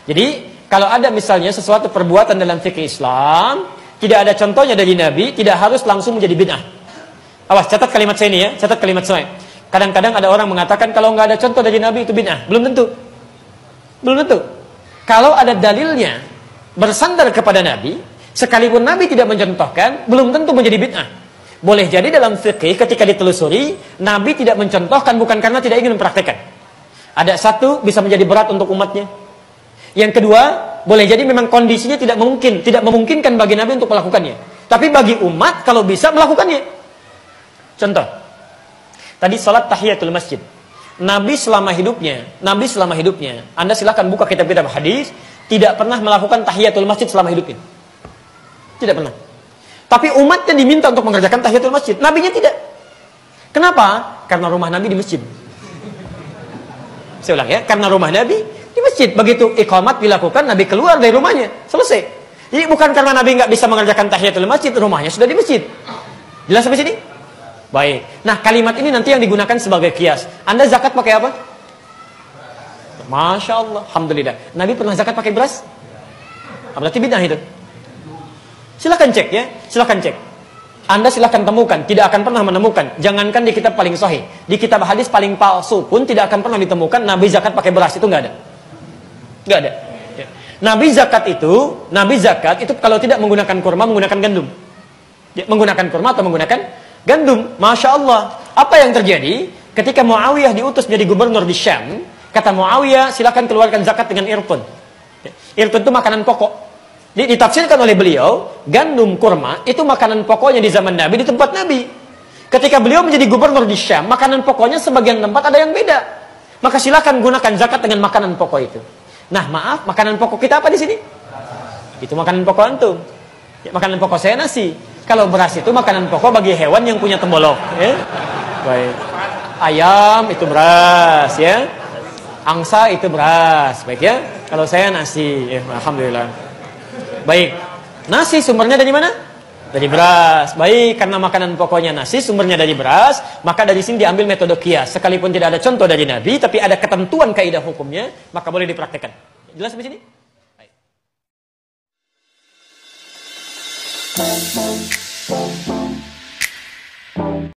Jadi, kalau ada misalnya sesuatu perbuatan dalam fikih Islam, tidak ada contohnya dari Nabi, tidak harus langsung menjadi bid'ah. Awas, catat kalimat saya ini ya, catat kalimat saya. Kadang-kadang ada orang mengatakan kalau nggak ada contoh dari Nabi itu bid'ah. Belum tentu. Belum tentu. Kalau ada dalilnya bersandar kepada Nabi, sekalipun Nabi tidak mencontohkan, belum tentu menjadi bid'ah. Boleh jadi dalam fikih ketika ditelusuri, Nabi tidak mencontohkan bukan karena tidak ingin mempraktekkan. Ada satu, bisa menjadi berat untuk umatnya. Yang kedua, boleh jadi memang kondisinya tidak memungkinkan bagi Nabi untuk melakukannya. Tapi bagi umat, kalau bisa melakukannya. Contoh, tadi salat tahiyatul masjid. Nabi selama hidupnya, Anda silakan buka kitab-kitab hadis, tidak pernah melakukan tahiyatul masjid selama hidupnya. Tidak pernah. Tapi umatnya diminta untuk mengerjakan tahiyatul masjid. Nabinya tidak. Kenapa? Karena rumah Nabi di masjid. Saya ulang ya, karena rumah Nabi di masjid. Begitu iqamat dilakukan, Nabi keluar dari rumahnya. Selesai. Jadi bukan karena Nabi nggak bisa mengerjakan tahiyatul masjid, rumahnya sudah di masjid. Jelas sampai sini? Baik. Nah, kalimat ini nanti yang digunakan sebagai kias. Anda zakat pakai apa? Masya Allah, alhamdulillah. Nabi pernah zakat pakai beras? Berarti bid'ah itu. Silakan cek ya, silakan cek. Anda silakan temukan, tidak akan pernah menemukan. Jangankan di kitab paling sahih, di kitab hadis paling palsu pun tidak akan pernah ditemukan Nabi zakat pakai beras, itu nggak ada. Nggak ada. Ya. Nabi zakat itu kalau tidak menggunakan kurma, menggunakan gandum. Ya, menggunakan kurma atau menggunakan gandum. Masya Allah. Apa yang terjadi? Ketika Muawiyah diutus menjadi gubernur di Syam, kata Muawiyah, silakan keluarkan zakat dengan irtun. Ya. Irtun itu makanan pokok. Ditafsirkan oleh beliau, gandum kurma itu makanan pokoknya di zaman Nabi, di tempat Nabi. Ketika beliau menjadi gubernur di Syam, makanan pokoknya sebagian tempat ada yang beda. Maka silakan gunakan zakat dengan makanan pokok itu. Nah, maaf, makanan pokok kita apa di sini? Itu makanan pokok antum. Ya, makanan pokok saya nasi. Kalau beras itu makanan pokok bagi hewan yang punya tembolok. Ya? Baik. Ayam itu beras, ya. Angsa itu beras, baik ya. Kalau saya nasi, ya, alhamdulillah. Baik, nasi sumbernya dari mana? Dari beras. Baik, karena makanan pokoknya nasi, sumbernya dari beras, maka dari sini diambil metode kias. Sekalipun tidak ada contoh dari Nabi, tapi ada ketentuan kaidah hukumnya, maka boleh dipraktekkan. Jelas sampai sini? Baik.